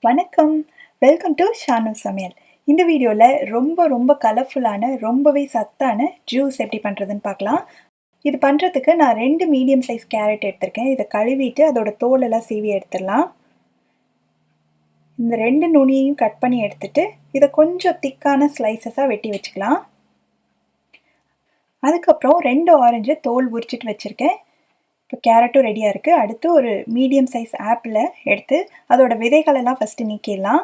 வணக்கம், welcome to Shanu சமையல். இந்த வீடியோவில் ரொம்ப கலர்ஃபுல்லான ரொம்பவே சத்தான ஜூஸ் எப்படி பண்ணுறதுன்னு பார்க்கலாம். இது பண்ணுறதுக்கு நான் 2 மீடியம் சைஸ் கேரட் எடுத்திருக்கேன். இதை கழுவிட்டு அதோட தோலெல்லாம் சீவி எடுத்துடலாம். இந்த 2 நுனியையும் கட் பண்ணி எடுத்துட்டு இதை கொஞ்சம் திக்கான ஸ்லைசஸாக வெட்டி வச்சுக்கலாம். அதுக்கப்புறம் 2 ஆரஞ்சு தோல் உரிச்சிட்டு வச்சுருக்கேன். இப்போ கேரட்டும் ரெடியாக இருக்குது. அடுத்து ஒரு மீடியம் சைஸ் ஆப்பிளை எடுத்து அதோட விதைகளெல்லாம் ஃபஸ்ட்டு நீக்கிடலாம்.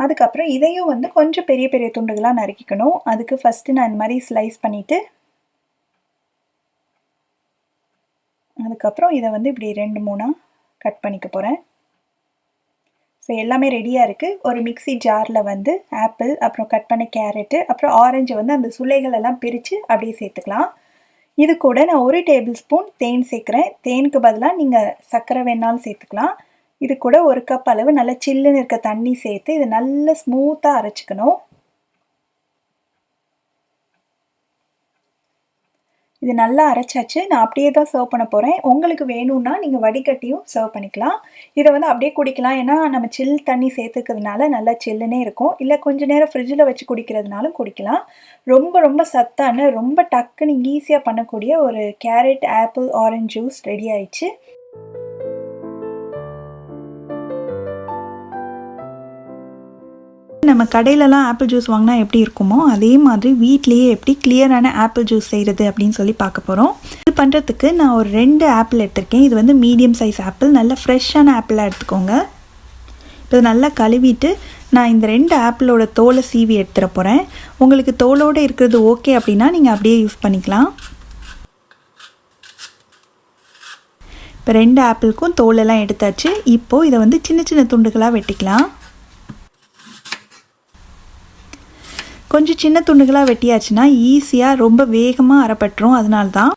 அதுக்கப்புறம் இதையும் கொஞ்சம் பெரிய பெரிய துண்டுகளாக நறுக்கிக்கணும். அதுக்கு ஃபஸ்ட்டு நான் இந்த மாதிரி ஸ்லைஸ் பண்ணிவிட்டு அதுக்கப்புறம் இதை இப்படி 2-3 கட் பண்ணிக்க போகிறேன். ஸோ எல்லாமே ரெடியாக இருக்குது. ஒரு மிக்சி ஜாரில் ஆப்பிள், அப்புறம் கட் பண்ண கேரட்டு, அப்புறம் ஆரஞ்சு அந்த சுளைகளெல்லாம் பிரித்து அப்படியே சேர்த்துக்கலாம். இது கூட நான் 1 டேபிள் ஸ்பூன் தேன் சேர்க்குறேன். தேனுக்கு பதிலாக நீங்கள் சர்க்கரை வேணாலும் சேர்த்துக்கலாம். இது கூட 1 கப் அளவு நல்லா சில்லுன்னு இருக்க தண்ணி சேர்த்து இதை நல்லா ஸ்மூத்தாக அரைச்சிக்கணும். இது நல்லா அரைச்சாச்சு. நான் அப்படியே தான் சர்வ் பண்ண போகிறேன். உங்களுக்கு வேணும்னா நீங்கள் வடிகட்டியும் சர்வ் பண்ணிக்கலாம். இதை அப்படியே குடிக்கலாம். ஏன்னா நம்ம சில் தண்ணி சேர்த்துக்கிறதுனால நல்லா சில்லுனே இருக்கும். இல்லை கொஞ்சம் நேரம் ஃப்ரிட்ஜில் வச்சு குடிக்கிறதுனாலும் குடிக்கலாம். ரொம்ப சத்தான ரொம்ப டக்குன்னு ஈஸியாக பண்ணக்கூடிய ஒரு carrot apple orange juice ready ஆயிடுச்சு. நம்ம கடையிலலாம் ஆப்பிள் ஜூஸ் வாங்கினா எப்படி இருக்குமோ அதே மாதிரி வீட்லேயே எப்படி கிளியரான ஆப்பிள் ஜூஸ் செய்கிறது அப்படின்னு சொல்லி பார்க்க போகிறோம். இது பண்ணுறதுக்கு நான் ஒரு 2 ஆப்பிள் எடுத்திருக்கேன். இது மீடியம் சைஸ் ஆப்பிள், நல்ல ஃப்ரெஷ்ஷான ஆப்பிளாக எடுத்துக்கோங்க. இப்போ நல்லா கழுவிட்டு நான் இந்த 2 ஆப்பிளோட தோலை சீவி எடுத்துட போகிறேன். உங்களுக்கு தோலோடு இருக்கிறது ஓகே அப்படின்னா நீங்கள் அப்படியே யூஸ் பண்ணிக்கலாம். இப்போ 2 ஆப்பிளுக்கும் தோலெல்லாம் எடுத்தாச்சு. இப்போது இதை சின்ன துண்டுகளாக வெட்டிக்கலாம். கொஞ்சம் சின்ன துண்டுகளாக வெட்டியாச்சுன்னா ஈஸியாக ரொம்ப வேகமாக அரைப்பட்டுரும். அதனால தான்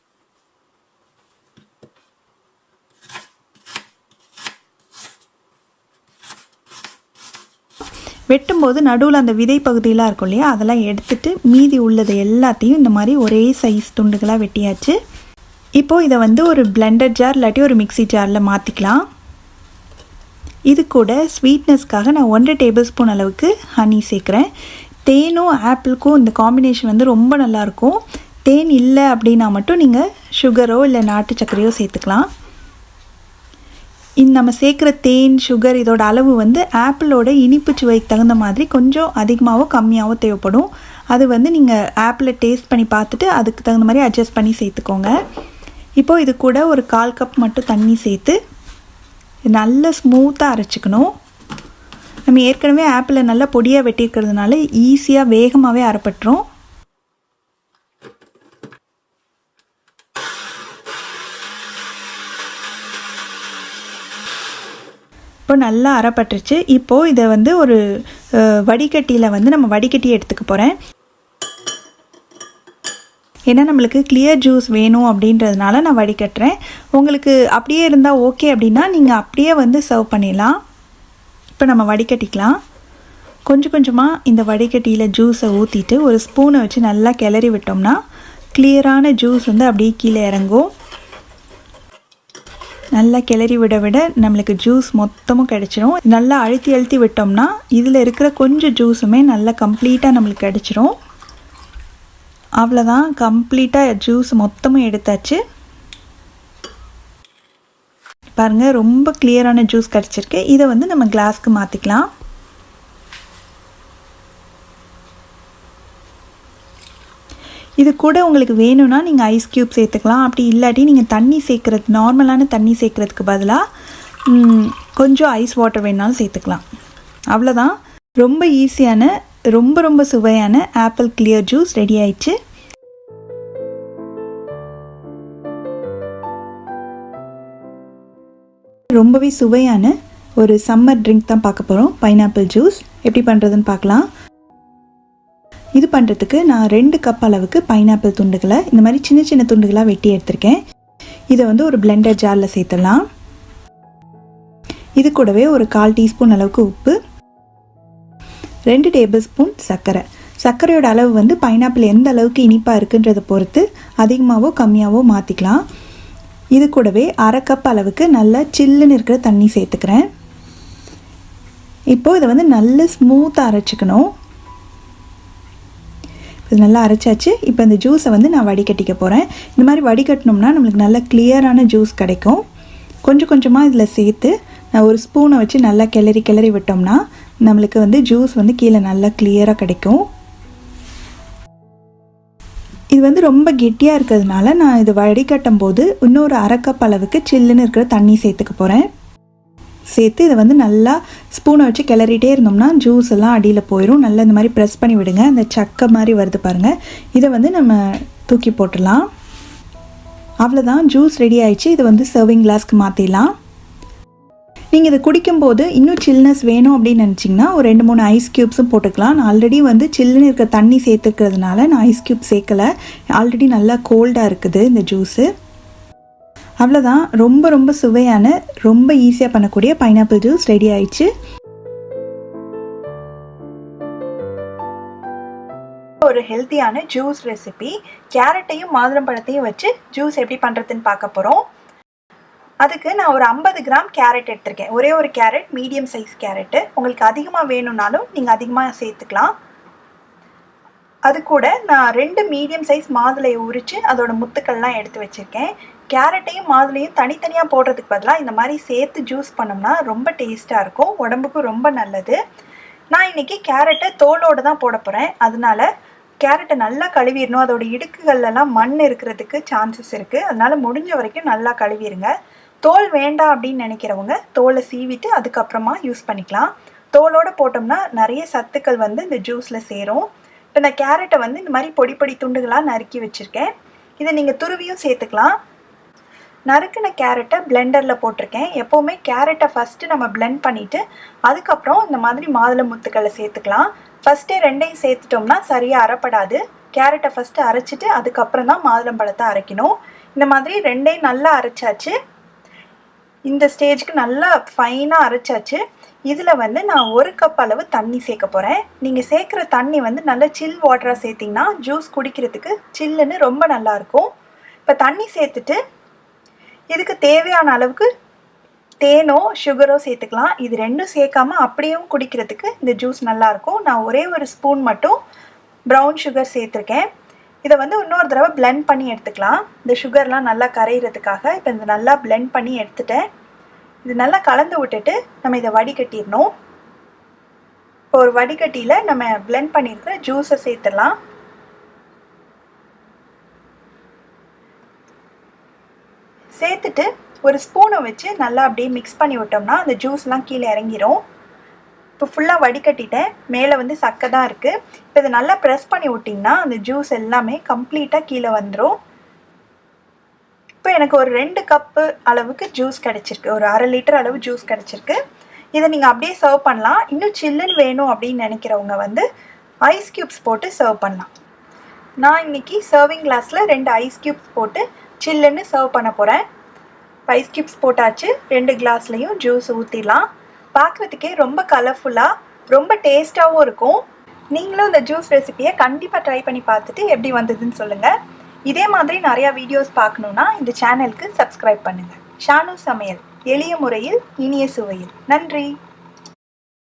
வெட்டும்போது நடுவில் அந்த விதை பகுதியெலாம் இருக்கும் இல்லையா, அதெல்லாம் எடுத்துட்டு மீதி உள்ளது எல்லாத்தையும் இந்த மாதிரி ஒரே சைஸ் துண்டுகளாக வெட்டியாச்சு. இப்போது இதை ஒரு பிளெண்டர் ஜார் இல்லாட்டி ஒரு மிக்சி ஜாரில் மாற்றிக்கலாம். இது கூட ஸ்வீட்னஸ்க்காக நான் 1 டேபிள் ஸ்பூன் அளவுக்கு ஹனி சேர்க்குறேன். தேனும் ஆப்பிளுக்கும் இந்த காம்பினேஷன் ரொம்ப நல்லாயிருக்கும். தேன் இல்லை அப்படின்னா மட்டும் நீங்கள் சுகரோ இல்லை நாட்டு சர்க்கரையோ சேர்த்துக்கலாம். நம்ம சேர்க்குற தேன் சுகர் இதோட அளவு ஆப்பிளோட இனிப்பு சுவைக்கு தகுந்த மாதிரி கொஞ்சம் அதிகமாகவோ கம்மியாகவோ தேவைப்படும். அது நீங்கள் ஆப்பிளை டேஸ்ட் பண்ணி பார்த்துட்டு அதுக்கு தகுந்த மாதிரி அட்ஜஸ்ட் பண்ணி சேர்த்துக்கோங்க. இப்போது இது கூட ஒரு 1/4 கப் மட்டும் தண்ணி சேர்த்து நல்லா ஸ்மூத்தாக அரைச்சிக்கணும். நம்ம ஏற்கனவே ஆப்பிளை நல்லா பொடியாக வெட்டியிருக்கிறதுனால ஈஸியாக வேகமாகவே அரைப்பட்டுரும். இப்போ நல்லா அரைப்பட்டுருச்சு. இப்போது இதை ஒரு வடிகட்டியில் நம்ம வடிகட்டி எடுத்துக்க போகிறேன். ஏன்னா நம்மளுக்கு கிளியர் ஜூஸ் வேணும் அப்படின்றதுனால நான் வடிகட்டுறேன். உங்களுக்கு அப்படியே இருந்தால் ஓகே அப்படின்னா நீங்கள் அப்படியே சர்வ் பண்ணிடலாம். இப்போ நம்ம வடிகட்டிக்கலாம். கொஞ்சமாக இந்த வடிகட்டியில் ஜூஸை ஊற்றிட்டு ஒரு ஸ்பூனை வச்சு நல்லா கிளறி விட்டோம்னா கிளியரான ஜூஸ் அப்படியே கீழே இறங்கும். நல்லா கிளறி விட நம்மளுக்கு ஜூஸ் மொத்தமும் கிடச்சிரும். நல்லா அழுத்தி விட்டோம்னா இதில் இருக்கிற கொஞ்சம் ஜூஸுமே நல்லா கம்ப்ளீட்டாக நம்மளுக்கு கிடச்சிரும். அவ்வளோதான், கம்ப்ளீட்டாக ஜூஸ் மொத்தமும் எடுத்தாச்சு. பாருங்கள், ரொம்ப கிளியரான ஜூஸ் கிடச்சிருக்கு. இதை நம்ம கிளாஸ்க்கு மாற்றிக்கலாம். இது கூட உங்களுக்கு வேணும்னா நீங்கள் ஐஸ் க்யூப் சேர்த்துக்கலாம். அப்படி இல்லாட்டி நீங்கள் தண்ணி சேர்க்குறது நார்மலான தண்ணி சேர்க்குறதுக்கு பதிலாக கொஞ்சம் ஐஸ் வாட்டர் வேணாலும் சேர்த்துக்கலாம். அவ்வளோதான், ரொம்ப ஈஸியான ரொம்ப சுவையான ஆப்பிள் கிளியர் ஜூஸ் ரெடி ஆயிடுச்சு. ரொம்பவே சுவையான ஒரு சம்மர் ட்ரிங்க் தான் பார்க்க போகிறோம். பைனாப்பிள் ஜூஸ் எப்படி பண்ணுறதுன்னு பார்க்கலாம். இது பண்ணுறதுக்கு நான் 2 கப் அளவுக்கு பைனாப்பிள் துண்டுகளை இந்த மாதிரி சின்ன துண்டுகளாக வெட்டி எடுத்திருக்கேன். இதை ஒரு பிளெண்டர் ஜாரில் சேர்த்துடலாம். இது கூடவே ஒரு 1/4 டீஸ்பூன் அளவுக்கு உப்பு, 2 டேபிள் ஸ்பூன் சர்க்கரையோட அளவு பைனாப்பிள் எந்த அளவுக்கு இனிப்பாக இருக்குன்றதை பொறுத்து அதிகமாகவோ கம்மியாகவோ மாற்றிக்கலாம். இது கூடவே 1/2 கப் அளவுக்கு நல்லா சில்லுன்னு இருக்கிற தண்ணி சேர்த்துக்கிறேன். இப்போது இதை வந்து நல்ல ஸ்மூத்தாக அரைச்சிக்கணும். இது நல்லா அரைச்சாச்சு. இப்போ இந்த ஜூஸை வந்து நான் வடிகட்டிக்க போகிறேன். இந்த மாதிரி வடிகட்டினோம்னா நம்மளுக்கு நல்ல கிளியரான ஜூஸ் கிடைக்கும். கொஞ்சம் கொஞ்சமாக இதில் சேர்த்து நான் ஒரு ஸ்பூனை வச்சு நல்லா கிளறி விட்டோம்னா நம்மளுக்கு வந்து ஜூஸ் வந்து கீழே நல்லா கிளியராக கிடைக்கும். இது வந்து ரொம்ப கெட்டியாக இருக்கிறதுனால நான் இது வடிகட்டும் போது இன்னொரு அரை கப் அளவுக்கு சில்லுன்னு இருக்கிற தண்ணி சேர்த்துக்க போகிறேன். சேர்த்து இதை வந்து நல்லா ஸ்பூனை வச்சு கிளறிட்டே இருந்தோம்னா ஜூஸ் எல்லாம் அடியில் போயிடும். நல்லா இந்த மாதிரி ப்ரெஸ் பண்ணி விடுங்க. அந்த சக்கை மாதிரி வருது பாருங்கள். இதை வந்து நம்ம தூக்கி போட்டுடலாம். அவ்வளோதான், ஜூஸ் ரெடி ஆயிடுச்சு. இதை வந்து சர்விங் கிளாஸ்க்கு மாற்றிடலாம். நீங்கள் இதை குடிக்கும்போது இன்னும் சில்னஸ் வேணும் அப்படின்னு நினச்சிங்கன்னா ஒரு 2-3 ஐஸ் க்யூப்ஸும் போட்டுக்கலாம். நான் ஆல்ரெடி வந்து சில்லுன்னு இருக்க தண்ணி சேர்த்துக்கிறதுனால நான் ஐஸ் க்யூப் சேர்க்கலை. ஆல்ரெடி நல்லா கோல்டாக இருக்குது இந்த ஜூஸு. அவ்வளோதான், ரொம்ப ரொம்ப சுவையான ரொம்ப ஈஸியாக பண்ணக்கூடிய பைனாப்பிள் ஜூஸ் ரெடி ஆயிடுச்சு. ஒரு ஹெல்த்தியான ஜூஸ் ரெசிபி, கேரட்டையும் மாதுளம்பழத்தையும் வச்சு ஜூஸ் எப்படி பண்ணுறதுன்னு பார்க்க போகிறோம். அதுக்கு நான் ஒரு 50 கிராம் கேரட் எடுத்திருக்கேன். ஒரே ஒரு கேரட், மீடியம் சைஸ் கேரட்டு. உங்களுக்கு அதிகமாக வேணும்னாலும் நீங்கள் அதிகமாக சேர்த்துக்கலாம். அது கூட நான் 2 மீடியம் சைஸ் மாதுளையை உரித்து அதோட முத்துக்கள்லாம் எடுத்து வச்சுருக்கேன். கேரட்டையும் மாதுளையும் தனித்தனியாக போடுறதுக்கு பதிலாக இந்த மாதிரி சேர்த்து ஜூஸ் பண்ணோம்னா ரொம்ப டேஸ்ட்டாக இருக்கும், உடம்புக்கும் ரொம்ப நல்லது. நான் இன்றைக்கி கேரட்டை தோலோடு தான் போட போகிறேன். அதனால் கேரட்டை நல்லா கழுவிடணும். அதோட இடுக்குகள்லாம் மண் இருக்கிறதுக்கு சான்சஸ் இருக்குது. அதனால் முடிஞ்ச வரைக்கும் நல்லா கழுவிடுங்க. தோல் வேண்டாம் அப்படின்னு நினைக்கிறவங்க தோலை சீவிட்டு அதுக்கப்புறமா யூஸ் பண்ணிக்கலாம். தோலோடு போட்டோம்னா நிறைய சத்துக்கள் வந்து இந்த ஜூஸில் சேரும். இப்போ இந்த கேரட்டை வந்து இந்த மாதிரி பொடி பொடி துண்டுகளாக நறுக்கி வச்சுருக்கேன். இதை நீங்கள் துருவியும் சேர்த்துக்கலாம். நறுக்கின கேரட்டை பிளெண்டரில் போட்டிருக்கேன். எப்போவுமே கேரட்டை ஃபஸ்ட்டு நம்ம பிளெண்ட் பண்ணிவிட்டு அதுக்கப்புறம் இந்த மாதிரி மாதுளை முத்துக்களை சேர்த்துக்கலாம். ஃபஸ்ட்டே 2ஐயும் சேர்த்துட்டோம்னா சரியாக அரைப்படாது. கேரட்டை ஃபஸ்ட்டு அரைச்சிட்டு அதுக்கப்புறம் தான் மாதுளம்பழத்தை அரைக்கணும். இந்த மாதிரி 2ஐயும் நல்லா அரைச்சாச்சு. இந்த ஸ்டேஜுக்கு நல்லா ஃபைனாக அரைச்சாச்சு. இதில் வந்து நான் 1 கப் அளவு தண்ணி சேர்க்க போகிறேன். நீங்கள் சேர்க்குற தண்ணி வந்து நல்லா சில் வாட்டராக சேர்த்திங்கன்னா ஜூஸ் குடிக்கிறதுக்கு சில்லுன்னு ரொம்ப நல்லாயிருக்கும். இப்போ தண்ணி சேர்த்துட்டு இதுக்கு தேவையான அளவுக்கு தேனோ சுகரோ சேர்த்துக்கலாம். இது ரெண்டும் சேர்க்காமல் அப்படியும் குடிக்கிறதுக்கு இந்த ஜூஸ் நல்லாயிருக்கும். நான் ஒரே ஒரு ஸ்பூன் மட்டும் ப்ரௌன் சுகர் சேர்த்துருக்கேன். இதை வந்து இன்னொரு தடவை பிளெண்ட் பண்ணி எடுத்துக்கலாம். இந்த சுகர்லாம் நல்லா கரையிறதுக்காக இப்போ இந்த நல்லா பிளெண்ட் பண்ணி எடுத்துட்டேன். இது நல்லா கலந்து விட்டுட்டு நம்ம இதை வடிகட்டிடணும். இப்போ ஒரு வடிகட்டியில் நம்ம பிளெண்ட் பண்ணியிருக்கிற ஜூஸை சேர்த்துடலாம். சேர்த்துட்டு ஒரு ஸ்பூனை வச்சு நல்லா அப்படியே மிக்ஸ் பண்ணி விட்டோம்னா அந்த ஜூஸ்லாம் கீழே இறங்கிடும். இப்போ ஃபுல்லாக வடிகட்டிட்டேன். மேலே வந்து சக்கை தான் இருக்குது. இப்போ இதை நல்லா ப்ரெஸ் பண்ணி விட்டிங்கன்னா அந்த ஜூஸ் எல்லாமே கம்ப்ளீட்டாக கீழே வந்துடும். இப்போ எனக்கு ஒரு 2 கப்பு அளவுக்கு ஜூஸ் கிடச்சிருக்கு. ஒரு அரை லிட்டர் அளவு ஜூஸ் கிடச்சிருக்கு. இதை நீங்கள் அப்படியே சர்வ் பண்ணலாம். இன்னும் சில்லுன்னு வேணும் அப்படின்னு நினைக்கிறவங்க வந்து ஐஸ் க்யூப்ஸ் போட்டு சர்வ் பண்ணலாம். நான் இன்றைக்கி சர்விங் கிளாஸில் 2 ஐஸ் க்யூப்ஸ் போட்டு சில்லுன்னு சர்வ் பண்ண போகிறேன். ஐஸ் க்யூப்ஸ் போட்டாச்சு. 2 கிளாஸ்லேயும் ஜூஸ் ஊற்றிடலாம். பார்க்குறதுக்கே ரொம்ப கலர்ஃபுல்லாக ரொம்ப டேஸ்ட்டாகவும் இருக்கும். நீங்களும் இந்த ஜூஸ் ரெசிபியை கண்டிப்பாக ட்ரை பண்ணி பார்த்துட்டு எப்படி வந்ததுன்னு சொல்லுங்கள். இதே மாதிரி நிறையா வீடியோஸ் பார்க்கணுன்னா இந்த சேனலுக்கு சப்ஸ்கிரைப் பண்ணுங்கள். ஷானு சமையல், எளிய முறையில் இனிய சுவையில். நன்றி.